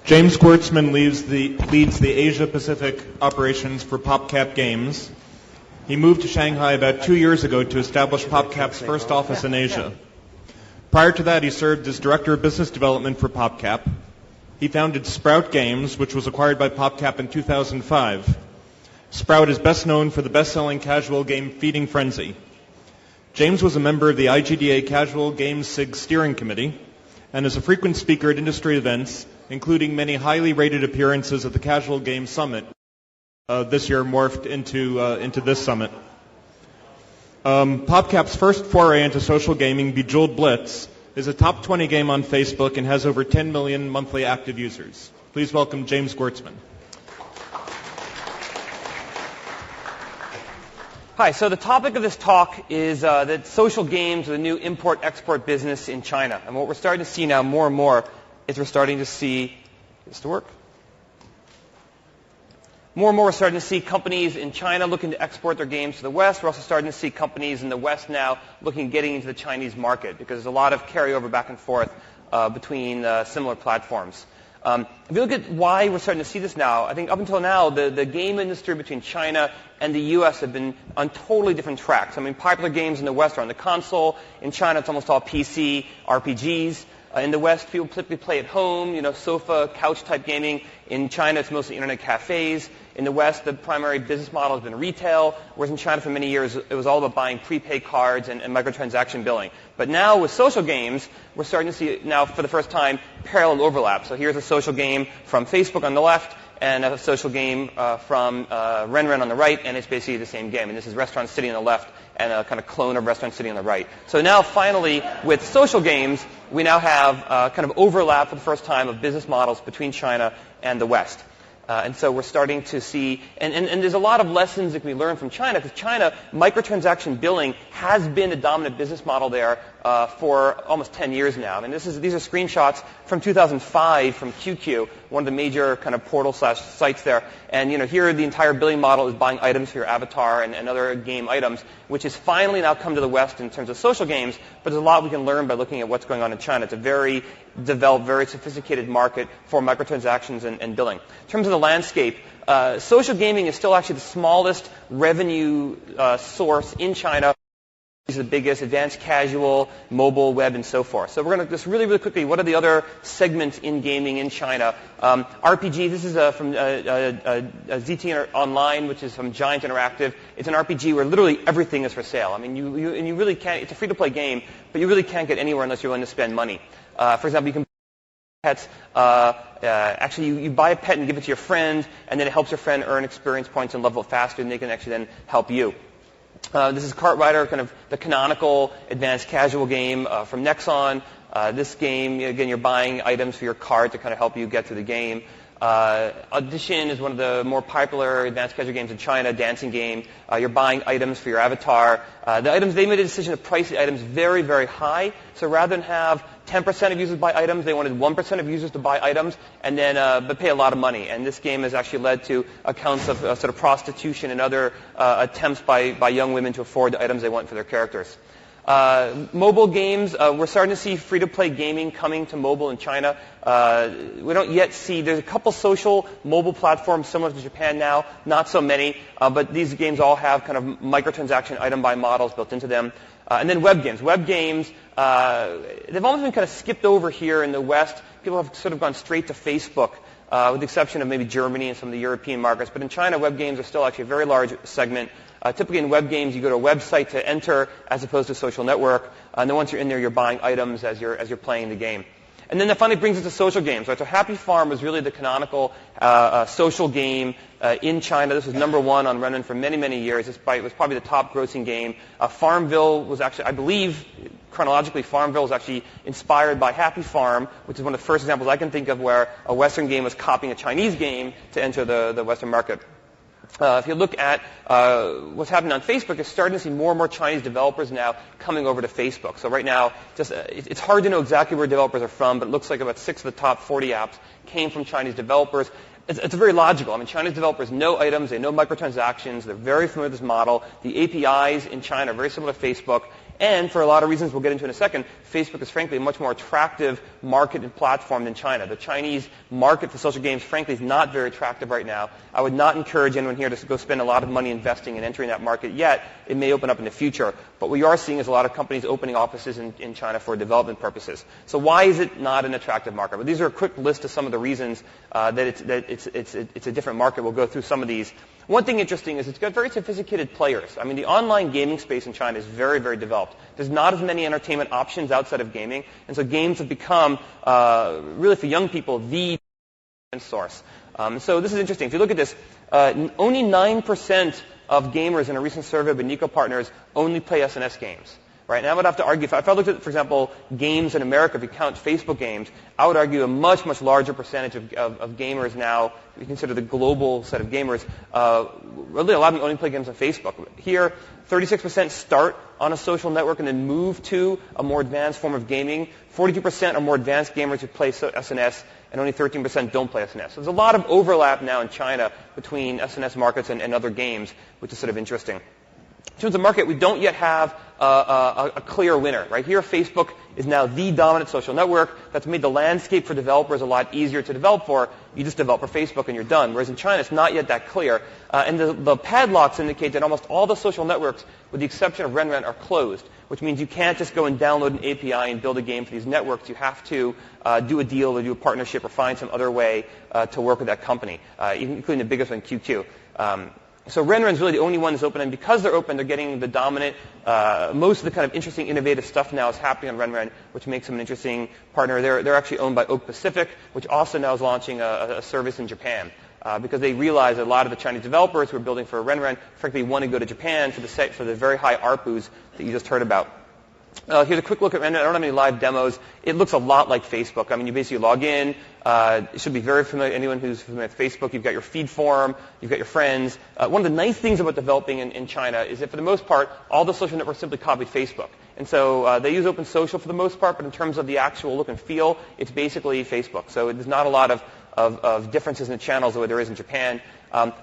James Gwertzman leads the Asia-Pacific operations for PopCap Games. He moved to Shanghai about 2 years ago to establish PopCap's first office in Asia. Prior to that, he served as Director of Business Development for PopCap. He founded Sprout Games, which was acquired by PopCap in 2005. Sprout is best known for the best-selling casual game Feeding Frenzy. James was a member of the IGDA Casual Games SIG Steering Committee and is a frequent speaker at industry events, including many highly rated appearances at the Casual Games Summit. This year morphed into this summit. PopCap's first foray into social gaming, Bejeweled Blitz, is a top 20 game on Facebook and has over 10 million monthly active users. Please welcome James Gwertzman. Hi, so the topic of this talk is that social games are the new import-export business in China. And what we're starting to see now more and more is we're starting to see, more and more we're starting to see companies in China looking to export their games to the West. We're also starting to see companies in the West now looking at getting into the Chinese market because there's a lot of carryover back and forth between similar platforms. If you look at why we're starting to see this now, I think up until now, the game industry between China and the U.S. have been on totally different tracks. I mean, popular games in the West are on the console. In China, it's almost all PC, RPGs. In the West, people typically play at home, sofa, couch-type gaming. In China, it's mostly internet cafes. In the West, the primary business model has been retail, whereas in China for many years, it was all about buying prepaid cards and microtransaction billing. But now with social games, we're starting to see now for the first time parallel overlap. So here's a social game from Facebook on the left and a social game from Renren on the right, and it's basically the same game. And this is Restaurant City on the left and a kind of clone of Restaurant City on the right. So now finally, with social games, we now have kind of overlap for the first time of business models between China and the West. And so we're starting to see, and there's a lot of lessons that can be learned from China, because China, microtransaction billing has been a dominant business model there for almost 10 years now. And these are screenshots from 2005 from QQ, one of the major kind of portal/sites there. And here the entire billing model is buying items for your avatar and other game items, which has finally now come to the West in terms of social games. But there's a lot we can learn by looking at what's going on in China. It's a very developed, very sophisticated market for microtransactions and billing. In terms of the landscape, social gaming is still actually the smallest revenue source in China. These are the biggest: advanced casual, mobile, web, and so forth. So we're going to just really, really quickly, what are the other segments in gaming in China? RPG, this is from ZT Online, which is from Giant Interactive. It's an RPG where literally everything is for sale. I mean, you really can't, it's a free-to-play game, but you really can't get anywhere unless you're willing to spend money. For example, you can buy pets. Actually, you buy a pet and give it to your friend, and then it helps your friend earn experience points and level it faster, and they can actually then help you. This is Kart Rider, kind of the canonical advanced casual game from Nexon. This game, again, you're buying items for your cart to kind of help you get through the game. Audition is one of the more popular advanced casual games in China, dancing game. You're buying items for your avatar. The items, they made a decision to price the items very, very high. So rather than have 10% of users buy items, they wanted 1% of users to buy items, and then but pay a lot of money. And this game has actually led to accounts of sort of prostitution and other attempts by young women to afford the items they want for their characters. Mobile games, we're starting to see free-to-play gaming coming to mobile in China. We don't yet see, there's a couple social mobile platforms similar to Japan now, not so many, but these games all have kind of microtransaction item-buy models built into them. And then web games. Web games, they've almost been kind of skipped over here in the West. People have sort of gone straight to Facebook, with the exception of maybe Germany and some of the European markets. But in China, web games are still actually a very large segment. Typically in web games, you go to a website to enter as opposed to a social network. And then once you're in there, you're buying items as you're playing the game. And then that finally brings us to social games. Right? So Happy Farm was really the canonical social game in China. This was number one on Renren for many, many years. It was probably the top grossing game. Farmville was actually, I believe, chronologically, Farmville was actually inspired by Happy Farm, which is one of the first examples I can think of where a Western game was copying a Chinese game to enter the Western market. If you look at what's happening on Facebook, you're starting to see more and more Chinese developers now coming over to Facebook. So right now, it's hard to know exactly where developers are from, but it looks like about 6 of the top 40 apps came from Chinese developers. It's very logical. I mean, Chinese developers know items, they know microtransactions, they're very familiar with this model. The APIs in China are very similar to Facebook. And for a lot of reasons we'll get into in a second, Facebook is frankly a much more attractive market and platform than China. The Chinese market for social games, frankly, is not very attractive right now. I would not encourage anyone here to go spend a lot of money investing and entering that market yet. It may open up in the future. But what we are seeing is a lot of companies opening offices in China for development purposes. So why is it not an attractive market? Well, these are a quick list of some of the reasons that it's a different market. We'll go through some of these. One thing interesting is it's got very sophisticated players. I mean, the online gaming space in China is very, very developed. There's not as many entertainment options outside of gaming, and so games have become, really for young people, the source. So this is interesting. If you look at this, only 9% of gamers in a recent survey of Nico partners only play SNS games. Right? And I would have to argue, if I looked at, for example, games in America, if you count Facebook games, I would argue a much, much larger percentage of gamers now, if you consider the global set of gamers, really a lot of them only play games on Facebook. Here, 36% start on a social network and then move to a more advanced form of gaming. 42% are more advanced gamers who play SNS, and only 13% don't play SNS. So there's a lot of overlap now in China between SNS markets and other games, which is sort of interesting. In terms of market, we don't yet have a clear winner. Right here, Facebook is now the dominant social network. That's made the landscape for developers a lot easier to develop for. You just develop for Facebook and you're done. Whereas in China, it's not yet that clear. And the padlocks indicate that almost all the social networks, with the exception of Renren, are closed, which means you can't just go and download an API and build a game for these networks. You have to do a deal or do a partnership or find some other way to work with that company, including the biggest one, QQ. So Renren is really the only one that's open, and because they're open, they're getting the dominant, most of the kind of interesting, innovative stuff now is happening on Renren, which makes them an interesting partner. They're actually owned by Oak Pacific, which also now is launching a service in Japan, because they realize that a lot of the Chinese developers who are building for Renren, frankly, want to go to Japan for the very high ARPUs that you just heard about. Here's a quick look at Renren. I don't have any live demos. It looks a lot like Facebook. I mean, you basically log in. It should be very familiar. Anyone who's familiar with Facebook, you've got your feed form, you've got your friends. One of the nice things about developing in China is that for the most part, all the social networks simply copied Facebook. And so they use open social for the most part, but in terms of the actual look and feel, it's basically Facebook. So there's not a lot of differences in the channels the way there is in Japan.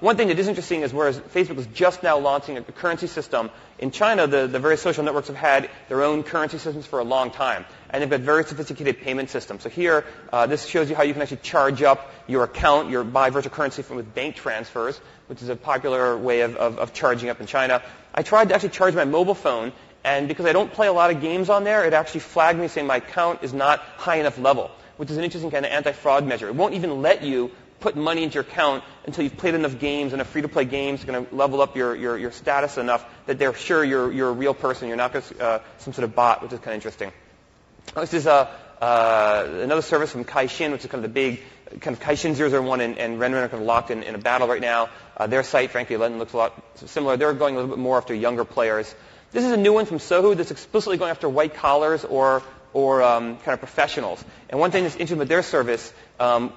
One thing that is interesting is whereas Facebook is just now launching a currency system, in China the various social networks have had their own currency systems for a long time. And they've got very sophisticated payment systems. So here, this shows you how you can actually charge up your account, buy virtual currency with bank transfers, which is a popular way of charging up in China. I tried to actually charge my mobile phone, and because I don't play a lot of games on there, it actually flagged me saying my account is not high enough level, which is an interesting kind of anti-fraud measure. It won't even let you put money into your account until you've played enough games, enough free-to-play games, it's going to level up your status enough that they're sure you're a real person. You're not just some sort of bot, which is kind of interesting. This is another service from Kaixin, which is kind of the big kind of Kaixin 001 and Renren are kind of locked in a battle right now. Their site, frankly, looks a lot similar. They're going a little bit more after younger players. This is a new one from Sohu that's explicitly going after white collars or kind of professionals. And one thing that's interesting about their service,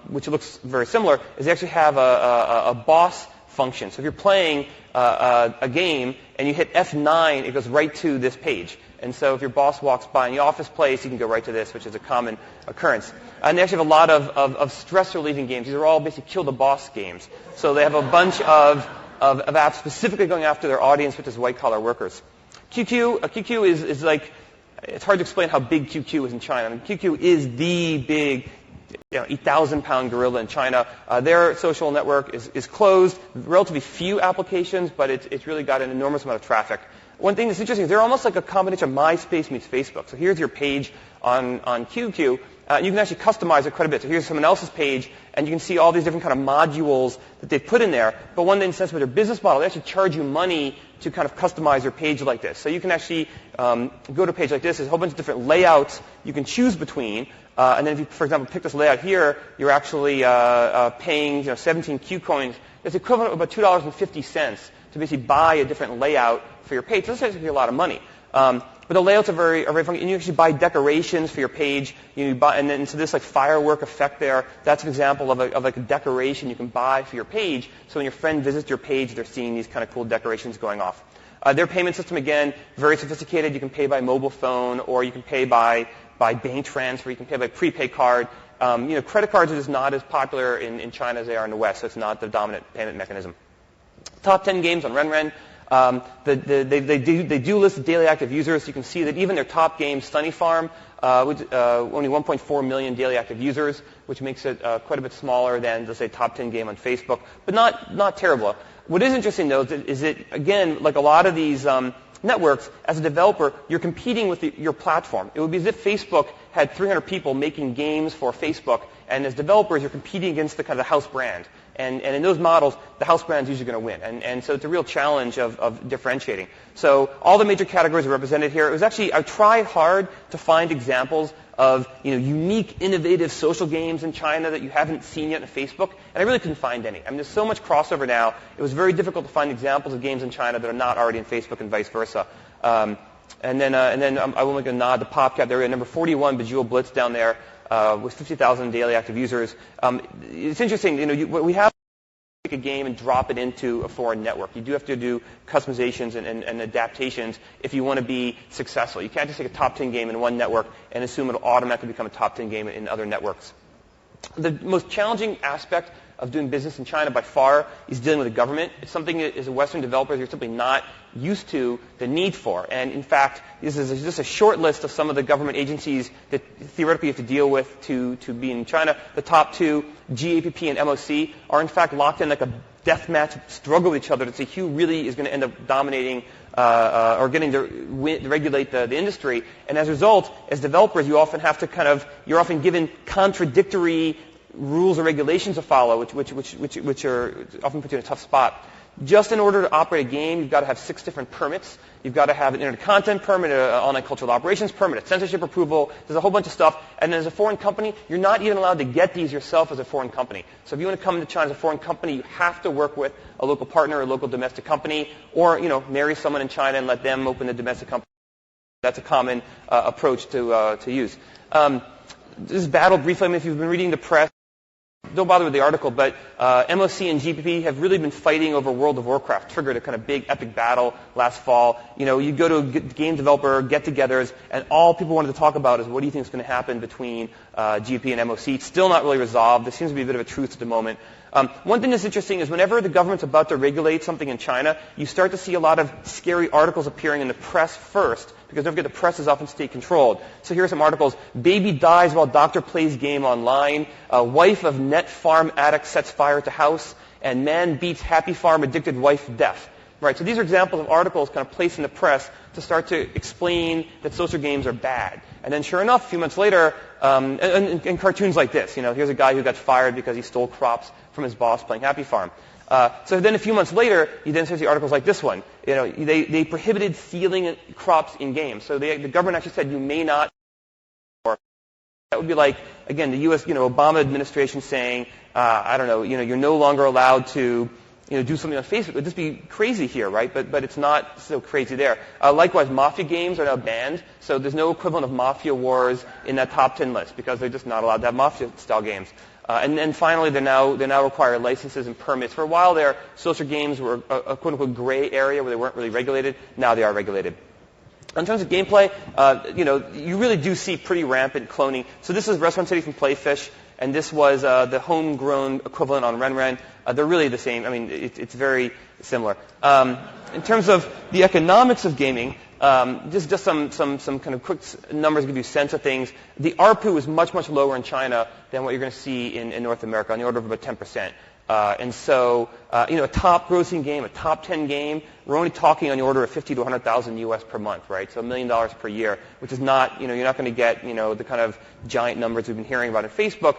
which looks very similar, is they actually have a boss function. So if you're playing a game and you hit F9, it goes right to this page. And so if your boss walks by in the office place, you can go right to this, which is a common occurrence. And they actually have a lot of stress-relieving games. These are all basically kill the boss games. So they have a bunch of apps specifically going after their audience, which is white-collar workers. QQ is like, it's hard to explain how big QQ is in China. I mean, QQ is the big 8,000-pound gorilla in China. Their social network is closed, relatively few applications, but it's really got an enormous amount of traffic. One thing that's interesting is they're almost like a combination of MySpace meets Facebook. So here's your page on QQ. And you can actually customize it quite a bit. So here's someone else's page, and you can see all these different kind of modules that they've put in there. But one thing sense with their business model, they actually charge you money to kind of customize your page like this. So you can actually go to a page like this. There's a whole bunch of different layouts you can choose between. And then if you, for example, pick this layout here, you're actually paying 17 Q coins. That's equivalent of about $2.50 to basically buy a different layout for your page. So this is actually a lot of money. But the layouts are very funky. And you actually buy decorations for your page. And then so this like firework effect there, that's an example of like a decoration you can buy for your page. So when your friend visits your page, they're seeing these kind of cool decorations going off. Their payment system, again, very sophisticated. You can pay by mobile phone, or you can pay by bank transfer. You can pay by prepaid card. Credit cards are just not as popular in China as they are in the West, so it's not the dominant payment mechanism. Top 10 games on Renren. They do list the daily active users. You can see that even their top game, Stunny Farm, only 1.4 million daily active users, which makes it quite a bit smaller than, let's say, top 10 game on Facebook, but not terrible. What is interesting, though, is that, again, like a lot of these networks, as a developer, you're competing with your platform. It would be as if Facebook had 300 people making games for Facebook, and as developers, you're competing against the kind of the house brand. And in those models, the house brand is usually going to win. And so it's a real challenge of differentiating. So all the major categories are represented here. It was actually, I tried hard to find examples of unique, innovative social games in China that you haven't seen yet in Facebook, and I really couldn't find any. I mean, there's so much crossover now. It was very difficult to find examples of games in China that are not already in Facebook and vice versa. And then I will make a nod to PopCap. They're at number 41, Bejeweled Blitz down there, with 50,000 daily active users. It's interesting, we have to take a game and drop it into a foreign network. You do have to do customizations and adaptations if you want to be successful. You can't just take a top 10 game in one network and assume it'll automatically become a top 10 game in other networks. The most challenging aspect of doing business in China by far is dealing with the government. It's something that as a Western developer you're simply not used to the need for. And in fact, this is just a short list of some of the government agencies that theoretically you have to deal with to be in China. The top two, GAPP and MOC, are in fact locked in like a deathmatch struggle with each other to see who really is going to end up dominating or getting to regulate the industry. And as a result, as developers, you often have to you're often given contradictory rules or regulations to follow, which are often put you in a tough spot. Just in order to operate a game, you've got to have 6 different permits. You've got to have an internet content permit, an online cultural operations permit, a censorship approval. There's a whole bunch of stuff. And then as a foreign company, you're not even allowed to get these yourself as a foreign company. So if you want to come into China as a foreign company, you have to work with a local partner, a local domestic company, or marry someone in China and let them open the domestic company. That's a common approach to use. This battle briefly. I mean, if you've been reading the press, don't bother with the article, but MOC and GPP have really been fighting over World of Warcraft, triggered a kind of big epic battle last fall. You go to game developer get-togethers, and all people wanted to talk about is what do you think is going to happen between GPP and MOC. It's still not really resolved. There seems to be a bit of a truce at the moment. One thing that's interesting is whenever the government's about to regulate something in China, you start to see a lot of scary articles appearing in the press first, because don't forget the press is often state-controlled. So here are some articles. Baby dies while doctor plays game online. Wife of net farm addict sets fire to house. And man beats happy farm addicted wife to death. Right, so these are examples of articles kind of placed in the press to start to explain that social games are bad. And then sure enough, a few months later, and cartoons like this, here's a guy who got fired because he stole crops from his boss playing Happy Farm. So then a few months later, you then see articles like this one. They prohibited stealing crops in games. So the government actually said you may not. That would be like, again, the U.S., Obama administration saying, you're no longer allowed to do something on Facebook. It would just be crazy here, right? But it's not so crazy there. Likewise, mafia games are now banned, so there's no equivalent of Mafia Wars in that top 10 list because they're just not allowed to have mafia-style games. And then finally, they now require licenses and permits. For a while there, social games were a quote-unquote gray area where they weren't really regulated. Now they are regulated. In terms of gameplay, you really do see pretty rampant cloning. So this is Restaurant City from Playfish, and this was the homegrown equivalent on RenRen. They're really the same. I mean, it's very similar. In terms of the economics of gaming, just some kind of quick numbers to give you a sense of things. The ARPU is much, much lower in China than what you're going to see in North America, on the order of about 10%. And so, a top grossing game, a top 10 game, we're only talking on the order of 50 to 100,000 US per month, right? So $1 million per year, which is not, you're not going to get, the kind of giant numbers we've been hearing about in Facebook.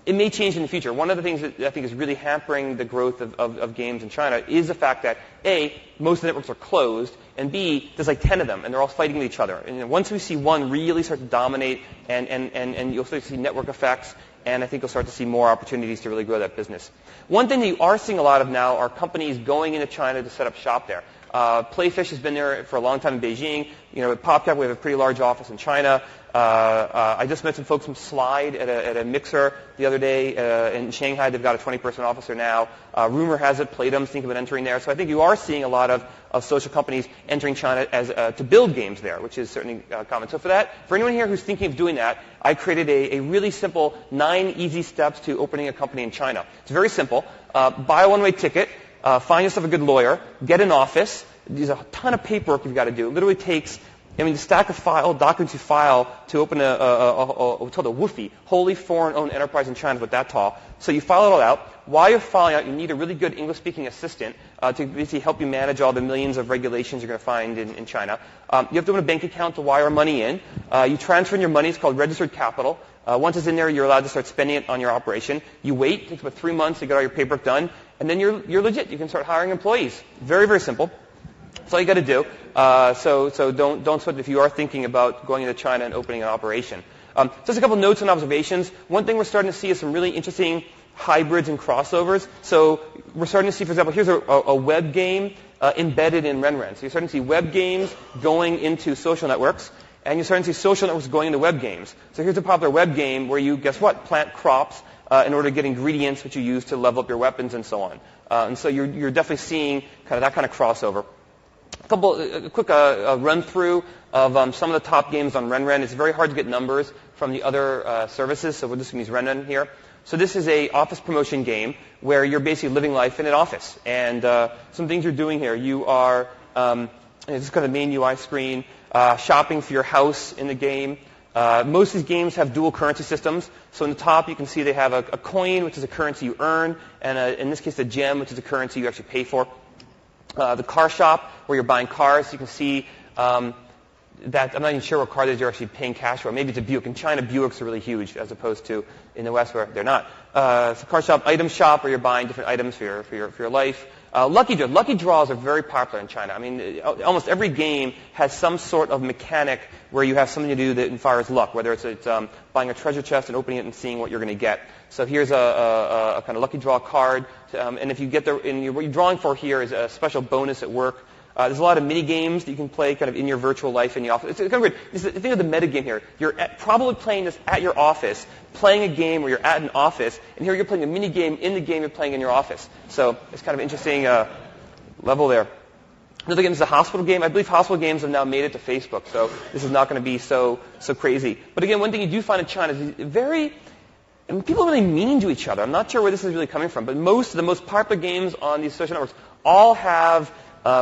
It may change in the future. One of the things that I think is really hampering the growth of games in China is the fact that, A, most of the networks are closed, and B, there's like 10 of them, and they're all fighting with each other. And once we see one really start to dominate, and you'll start to see network effects, and I think you'll start to see more opportunities to really grow that business. One thing that you are seeing a lot of now are companies going into China to set up shop there. Playfish has been there for a long time in Beijing. At PopCap, we have a pretty large office in China. I just met some folks from Slide at a mixer the other day in Shanghai. They've got a 20-person office there now. Rumor has it Playdum's thinking about entering there. So I think you are seeing a lot of social companies entering China as to build games there, which is certainly common. So for anyone here who's thinking of doing that, I created a really simple 9 easy steps to opening a company in China. It's very simple. Buy a one-way ticket. Find yourself a good lawyer. Get an office. There's a ton of paperwork you've got to do. It literally takes, to stack a file, documents you file to open what's called a WFI, wholly foreign-owned enterprise in China, is what that tall. So you file it all out. While you're filing out, you need a really good English-speaking assistant to basically help you manage all the millions of regulations you're going to find in China. You have to open a bank account to wire money in. You transfer in your money. It's called registered capital. Once it's in there, you're allowed to start spending it on your operation. You wait. It takes about 3 months to get all your paperwork done. And then you're legit. You can start hiring employees. Very, very simple. That's all you got to do. So don't sweat if you are thinking about going into China and opening an operation. Just a couple notes and observations. One thing we're starting to see is some really interesting hybrids and crossovers. So we're starting to see, for example, here's a web game embedded in RenRen. So you're starting to see web games going into social networks, and you're starting to see social networks going into web games. So here's a popular web game where you, guess what, plant crops in order to get ingredients which you use to level up your weapons and so on. And so you're definitely seeing kind of that kind of crossover. A quick run-through of some of the top games on RenRen. It's very hard to get numbers from the other services, so we're just going to use RenRen here. So this is a office promotion game where you're basically living life in an office. And some things you're doing here. You are, this is kind of the main UI screen, shopping for your house in the game. Most of these games have dual currency systems. So in the top, you can see they have a coin, which is a currency you earn, and in this case, a gem, which is a currency you actually pay for. The car shop, where you're buying cars, you can see that I'm not even sure what car it is you're actually paying cash for. Maybe it's a Buick. In China, Buicks are really huge, as opposed to in the West where they're not. It's a car shop, item shop, where you're buying different items for your life. Lucky draws are very popular in China. Almost every game has some sort of mechanic where you have something to do that inspires luck, whether it's buying a treasure chest and opening it and seeing what you're going to get. So here's a kind of lucky draw card, and if you get what you're drawing for here is a special bonus at work. There's a lot of mini games that you can play kind of in your virtual life in the office. It's kind of weird. Think of the meta game here. You're probably playing this at your office, playing a game where you're at an office, and here you're playing a mini game in the game you're playing in your office. So it's kind of interesting level there. Another game is a hospital game. I believe hospital games have now made it to Facebook, so this is not going to be so crazy. But again, one thing you do find in China is people are really mean to each other. I'm not sure where this is really coming from, but most of the most popular games on these social networks all have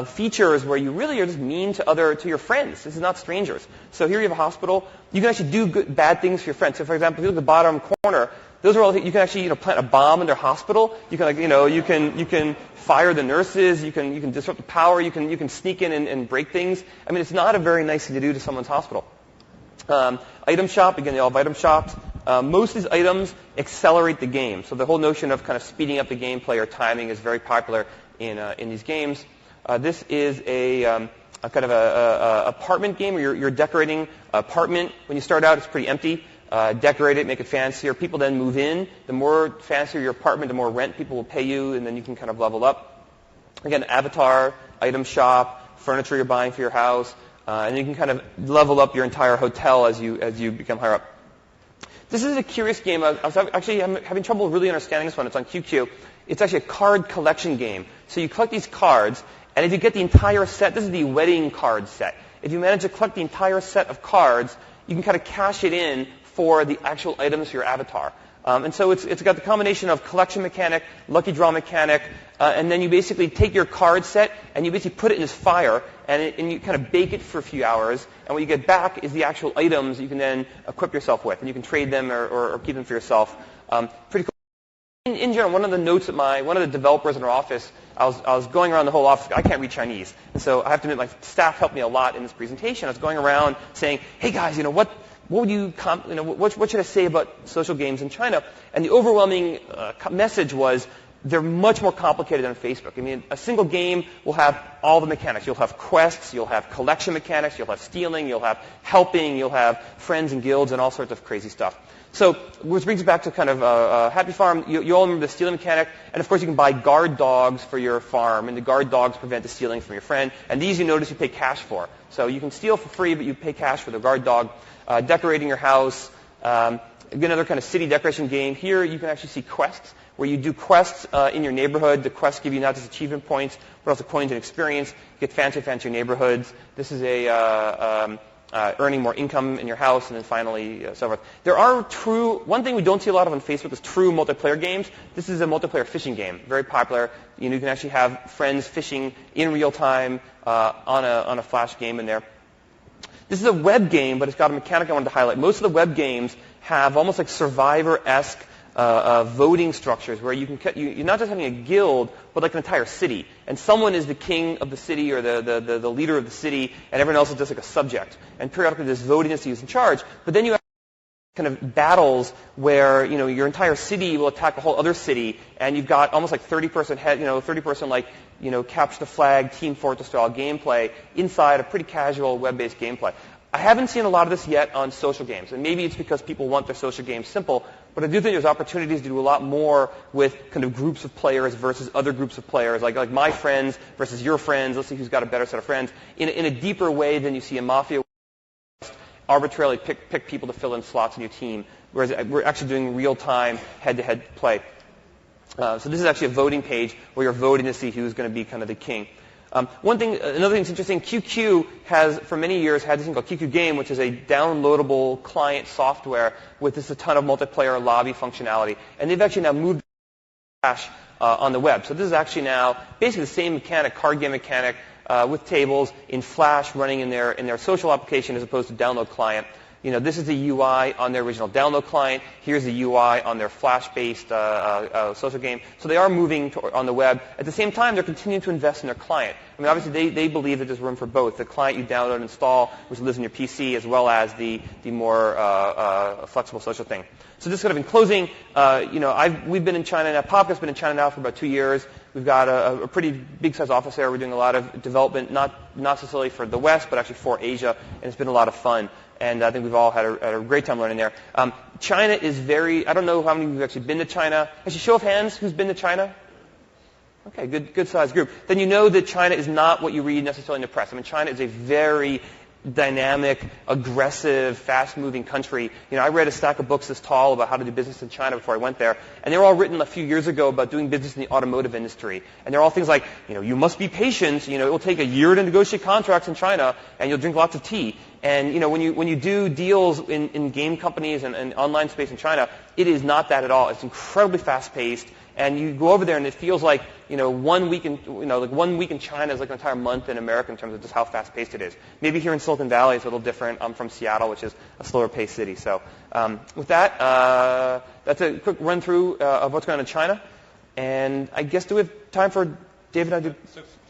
features where you really are just mean to your friends. This is not strangers. So here you have a hospital. You can actually do bad things for your friends. So for example, if you look at the bottom corner, those are all you can actually plant a bomb in their hospital. You can you can fire the nurses. You can disrupt the power. You can sneak in and break things. It's not a very nice thing to do to someone's hospital. Item shop, again, they all have item shops. Most of these items accelerate the game. So the whole notion of kind of speeding up the gameplay or timing is very popular in these games. This is a kind of a apartment game where you're decorating an apartment. When you start out, it's pretty empty. Decorate it, make it fancier. People then move in. The more fancier your apartment, the more rent people will pay you, and then you can kind of level up. Again, avatar, item shop, furniture you're buying for your house, and you can kind of level up your entire hotel as you become higher up. This is a curious game. I'm having trouble really understanding this one. It's on QQ. It's actually a card collection game. So you collect these cards, and if you get the entire set, this is the wedding card set. If you manage to collect the entire set of cards, you can kind of cash it in for the actual items for your avatar. And so it's got the combination of collection mechanic, lucky draw mechanic, and then you basically take your card set and you basically put it in this fire and you kind of bake it for a few hours. And what you get back is the actual items you can then equip yourself with, and you can trade them or keep them for yourself. Pretty cool. In general, one of the notes that one of the developers in our office, I was going around the whole office. I can't read Chinese, and so I have to admit my staff helped me a lot in this presentation. I was going around saying, "Hey guys, what would what should I say about social games in China?" And the overwhelming message was they're much more complicated than Facebook. A single game will have all the mechanics. You'll have quests, you'll have collection mechanics, you'll have stealing, you'll have helping, you'll have friends and guilds, and all sorts of crazy stuff. So, which brings us back to kind of Happy Farm. You all remember the stealing mechanic, and of course you can buy guard dogs for your farm, and the guard dogs prevent the stealing from your friend. And these, you notice, you pay cash for. So you can steal for free, but you pay cash for the guard dog. Decorating your house. Another kind of city decoration game. Here you can actually see quests, where you do quests in your neighborhood. The quests give you not just achievement points, but also coins and experience. You get fancier neighborhoods. This is earning more income in your house, and then finally so forth. There are one thing we don't see a lot of on Facebook is true multiplayer games. This is a multiplayer fishing game, very popular. You can actually have friends fishing in real time on a flash game in there. This is a web game, but it's got a mechanic I wanted to highlight. Most of the web games have almost like Survivor-esque voting structures where you're not just having a guild, but like an entire city. And someone is the king of the city or the leader of the city, and everyone else is just like a subject. And periodically there's voting to see who's in charge. But then you have kind of battles where, your entire city will attack a whole other city, and you've got almost like 30-person head, 30-person like, capture the flag, Team Fortress style gameplay inside a pretty casual web-based gameplay. I haven't seen a lot of this yet on social games, and maybe it's because people want their social games simple, but I do think there's opportunities to do a lot more with kind of groups of players versus other groups of players, like my friends versus your friends. Let's see who's got a better set of friends in a deeper way than you see in Mafia. Arbitrarily pick people to fill in slots in your team, whereas we're actually doing real-time head-to-head play. So this is actually a voting page where you're voting to see who's going to be kind of the king. Another thing that's interesting, QQ has for many years had this thing called QQ Game, which is a downloadable client software with just a ton of multiplayer lobby functionality. And they've actually now moved to Flash on the web. So this is actually now basically the same mechanic, card game mechanic, with tables in Flash running in their social application as opposed to download client. This is the UI on their original download client. Here's the UI on their Flash-based social game. So they are moving on the web. At the same time, they're continuing to invest in their client. I mean, obviously, they believe that there's room for both. The client you download and install, which lives in your PC, as well as the more flexible social thing. So just sort of in closing, we've been in China now. PopCap's been in China now for about 2 years. We've got a pretty big-sized office there. We're doing a lot of development, not necessarily for the West, but actually for Asia, and it's been a lot of fun. And I think we've all had a great time learning there. China is I don't know how many of you have actually been to China. Actually, show of hands, who's been to China? Okay, good sized group. Then you know that China is not what you read necessarily in the press. I mean, China is a very dynamic, aggressive, fast-moving country. I read a stack of books this tall about how to do business in China before I went there, and they were all written a few years ago about doing business in the automotive industry. And they're all things like, you must be patient. It will take a year to negotiate contracts in China, and you'll drink lots of tea. And when you do deals in game companies and online space in China, it is not that at all. It's incredibly fast-paced. And you go over there, and it feels like 1 week in like 1 week in China is like an entire month in America in terms of just how fast-paced it is. Maybe here in Silicon Valley it's a little different. I'm from Seattle, which is a slower-paced city. So with that, that's a quick run-through of what's going on in China. And I guess do we have time for David and I to?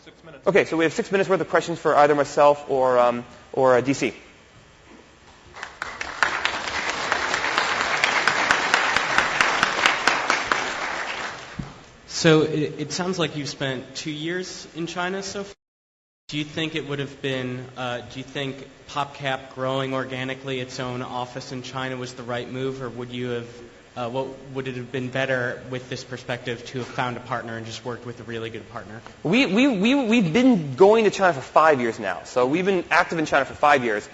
6 minutes. Okay, so we have 6 minutes worth of questions for either myself or DC. So it sounds like you've spent 2 years in China so far. Do you think it would have been, do you think PopCap growing organically its own office in China was the right move, or would you have, would it have been better with this perspective to have found a partner and just worked with a really good partner? We've been going to China for 5 years now. So we've been active in China for 5 years.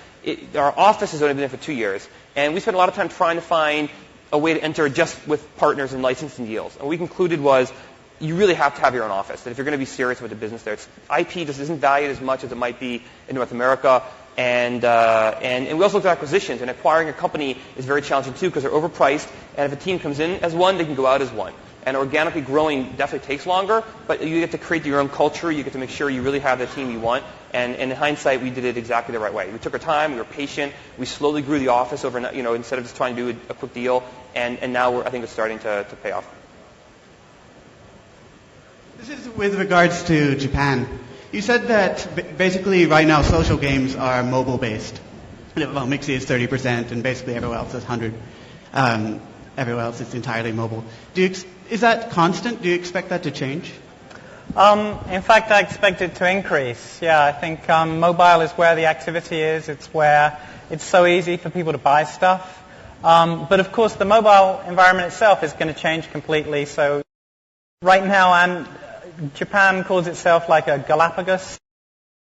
Our office has only been there for 2 years. And we spent a lot of time trying to find a way to enter just with partners and licensing deals. And what we concluded was you really have to have your own office. That if you're going to be serious with the business there, IP just isn't valued as much as it might be in North America. And we also looked at acquisitions. And acquiring a company is very challenging too because they're overpriced. And if a team comes in as one, they can go out as one. And organically growing definitely takes longer, but you get to create your own culture. You get to make sure you really have the team you want. And in hindsight, we did it exactly the right way. We took our time. We were patient. We slowly grew the office over, instead of just trying to do a quick deal. And now I think it's starting to pay off. This is with regards to Japan. You said that basically right now social games are mobile-based. Well, Mixi is 30%, and basically everywhere else is 100. Everywhere else is entirely mobile. Is that constant? Do you expect that to change? In fact, I expect it to increase. Yeah, I think mobile is where the activity is. It's where it's so easy for people to buy stuff. But of course, the mobile environment itself is going to change completely. So right now, Japan calls itself like a Galapagos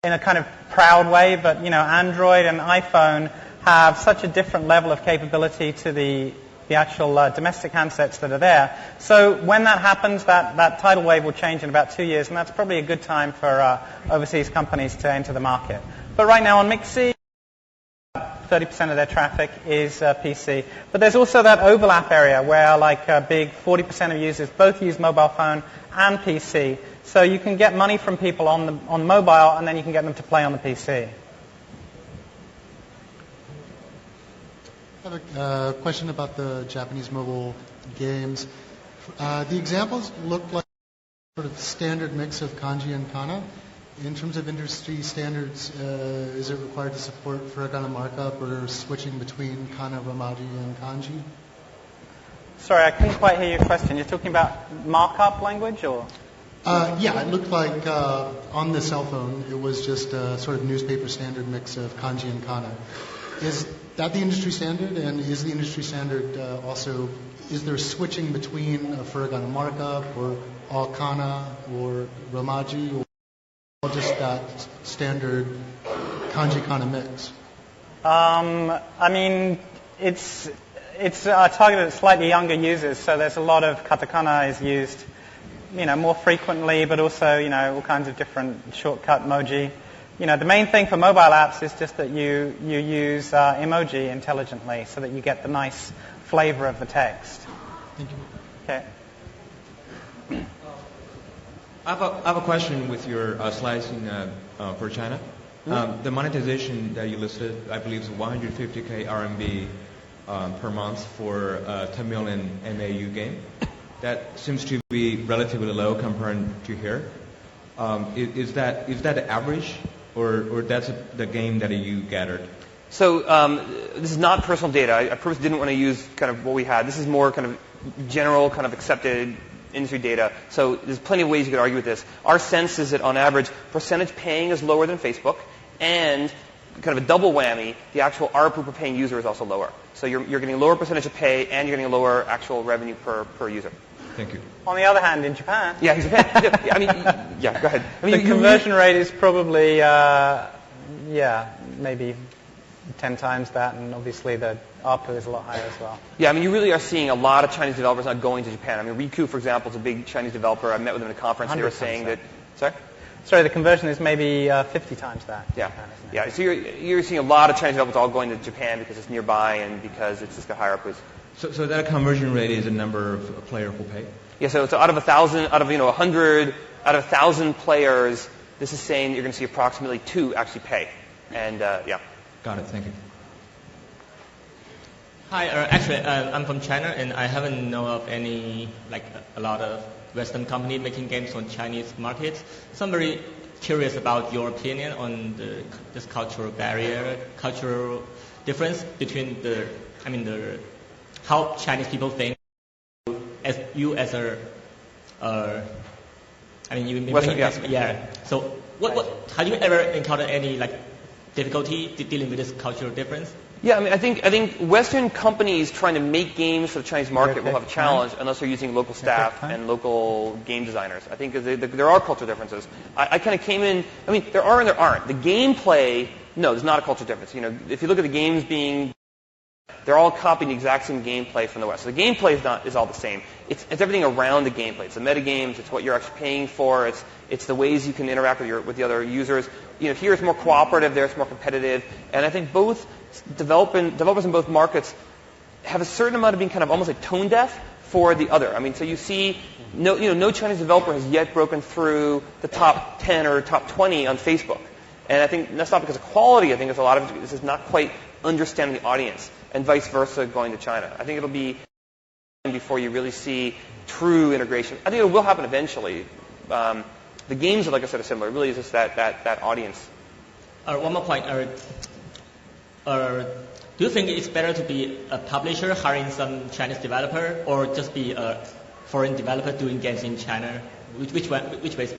in a kind of proud way. But Android and iPhone have such a different level of capability to the actual domestic handsets that are there. So when that happens, that tidal wave will change in about 2 years, and that's probably a good time for overseas companies to enter the market. But right now on Mixi, 30% of their traffic is PC. But there's also that overlap area where like a big 40% of users both use mobile phone and PC. So you can get money from people on mobile, and then you can get them to play on the PC. I have a question about the Japanese mobile games. The examples look like sort of standard mix of kanji and kana. In terms of industry standards, is it required to support furigana markup or switching between kana, romaji, and kanji? Sorry, I couldn't quite hear your question. You're talking about markup language, or? Yeah, it looked like on the cell phone it was just a sort of newspaper standard mix of kanji and kana. Is that the industry standard? And is the industry standard also, is there switching between a furigana markup or all kana or romaji, or just that standard kanji kana mix? I mean, it's targeted at slightly younger users, so there's a lot of katakana is used, more frequently, but also, all kinds of different shortcut emoji. The main thing for mobile apps is just that you use emoji intelligently so that you get the nice flavor of the text. Thank you. Okay. I have a question with your slides for China. The monetization that you listed, I believe, is 150k RMB per month for a 10 million MAU game. That seems to be relatively low compared to here. Is that the average, or that's the game that you gathered? So this is not personal data. I purposely didn't want to use kind of what we had. This is more kind of general, kind of accepted industry data. So there's plenty of ways you could argue with this. Our sense is that on average, percentage paying is lower than Facebook, and kind of a double whammy, the actual ARPU per paying user is also lower. So you're getting a lower percentage of pay, and you're getting a lower actual revenue per user. Thank you. On the other hand, in Japan, Yeah, he's Japan. Go ahead. the conversion rate is probably, maybe 10 times that, and obviously the ARPU is a lot higher as well. Yeah, you really are seeing a lot of Chinese developers not going to Japan. Riku, for example, is a big Chinese developer. I met with them at a conference, and they were saying that. Sorry, the conversion is maybe 50 times that. Yeah, Japan, isn't it? yeah. So you're seeing a lot of Chinese developers all going to Japan because it's nearby and because it's just got higher ARPUs. So that conversion rate is the number of players who pay? Yeah, so out of 1,000, out of 100, out of 1,000 players, this is saying you're going to see approximately 2 actually pay. And yeah. Got it. Thank you. Hi, actually, I'm from China, and I haven't known of any, a lot of Western companies making games on Chinese markets. So I'm very curious about your opinion on this cultural barrier, cultural difference between how Chinese people think as you as a, you've been Western, yeah. So have you ever encountered any difficulty dealing with this cultural difference? Yeah, I think Western companies trying to make games for the Chinese market will have a challenge unless they're using local staff and local game designers. I think there are cultural differences. I kind of came in, there are and there aren't. The gameplay, no, there's not a cultural difference. If you look at the games they're all copying the exact same gameplay from the West. So the gameplay is all the same. It's everything around the gameplay. It's the metagames. It's what you're actually paying for. It's the ways you can interact with the other users. Here it's more cooperative. There it's more competitive. And I think both developers in both markets have a certain amount of being kind of almost like tone deaf for the other. So you see, no Chinese developer has yet broken through the top 10 or top 20 on Facebook. And I think that's not because of quality. I think it's a lot of this is not quite understanding the audience, and vice versa going to China. I think it'll be before you really see true integration. I think it will happen eventually. The games, like I said, are similar. It really is just that audience. One more point. Do you think it's better to be a publisher hiring some Chinese developer, or just be a foreign developer doing games in China? Which way is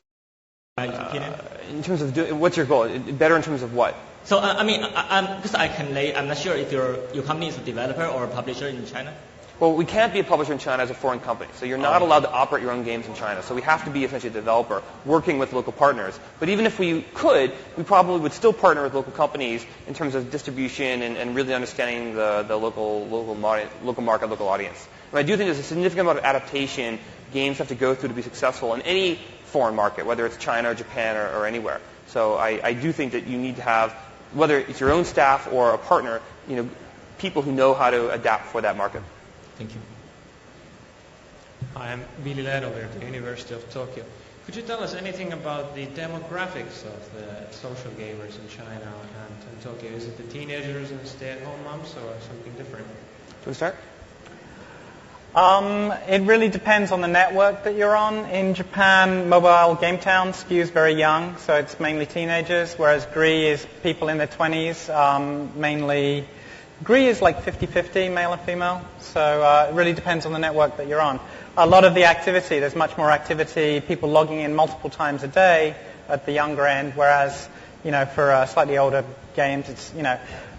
my opinion? In terms of what's your goal? Better in terms of what? So because I'm not sure if your company is a developer or a publisher in China. Well, we can't be a publisher in China as a foreign company. So you're not allowed to operate your own games in China. So we have to be essentially a developer working with local partners. But even if we could, we probably would still partner with local companies in terms of distribution and really understanding the local market, local audience. And I do think there's a significant amount of adaptation games have to go through to be successful in any foreign market, whether it's China or Japan or anywhere. So I do think that you need to have, whether it's your own staff or a partner, people who know how to adapt for that market. Thank you. Hi, I'm Billy Ladover at the University of Tokyo. Could you tell us anything about the demographics of the social gamers in China and in Tokyo? Is it the teenagers and stay-at-home moms or something different? Do we start? It really depends on the network that you're on. In Japan, Mobile Game Town skews very young, so it's mainly teenagers, whereas GRI is people in their 20s, mainly. GRI is like 50-50, male and female, so it really depends on the network that you're on. A lot of the activity, there's much more activity, people logging in multiple times a day at the younger end, whereas, for slightly older games, it's,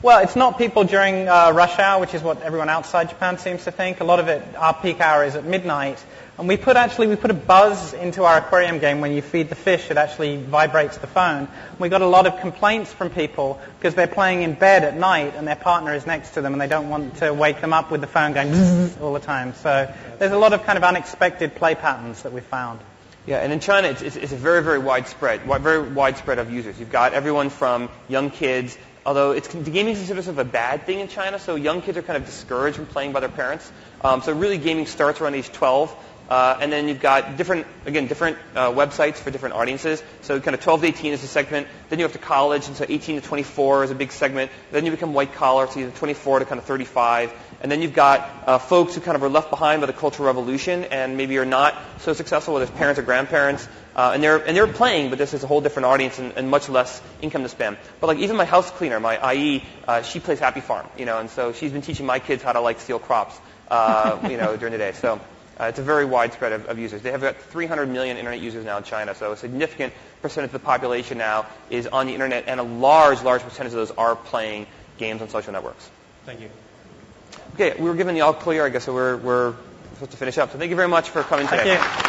well, it's not people during rush hour, which is what everyone outside Japan seems to think. A lot of it, our peak hour is at midnight. And we put a buzz into our aquarium game. When you feed the fish, it actually vibrates the phone. And we got a lot of complaints from people because they're playing in bed at night and their partner is next to them and they don't want to wake them up with the phone going bzzz all the time. So there's a lot of kind of unexpected play patterns that we found. Yeah, and in China, it's a very, very widespread of users. You've got everyone from young kids, although the gaming is considered sort of a bad thing in China, so young kids are kind of discouraged from playing by their parents. So really gaming starts around age 12. And then you've got different websites for different audiences. So kind of 12 to 18 is a segment. Then you have to college, and so 18 to 24 is a big segment. Then you become white collar, so you're 24 to kind of 35. And then you've got folks who kind of are left behind by the Cultural Revolution and maybe are not so successful, whether it's parents or grandparents. And they're playing, but this is a whole different audience and much less income to spend. But like even my house cleaner, my IE, she plays Happy Farm, and so she's been teaching my kids how to like steal crops, during the day. So. It's a very widespread of users. They have about 300 million internet users now in China, so a significant percentage of the population now is on the internet, and a large percentage of those are playing games on social networks. Thank you. Okay, we were given the all clear, I guess, so we're supposed to finish up. So thank you very much for coming today. Thank you.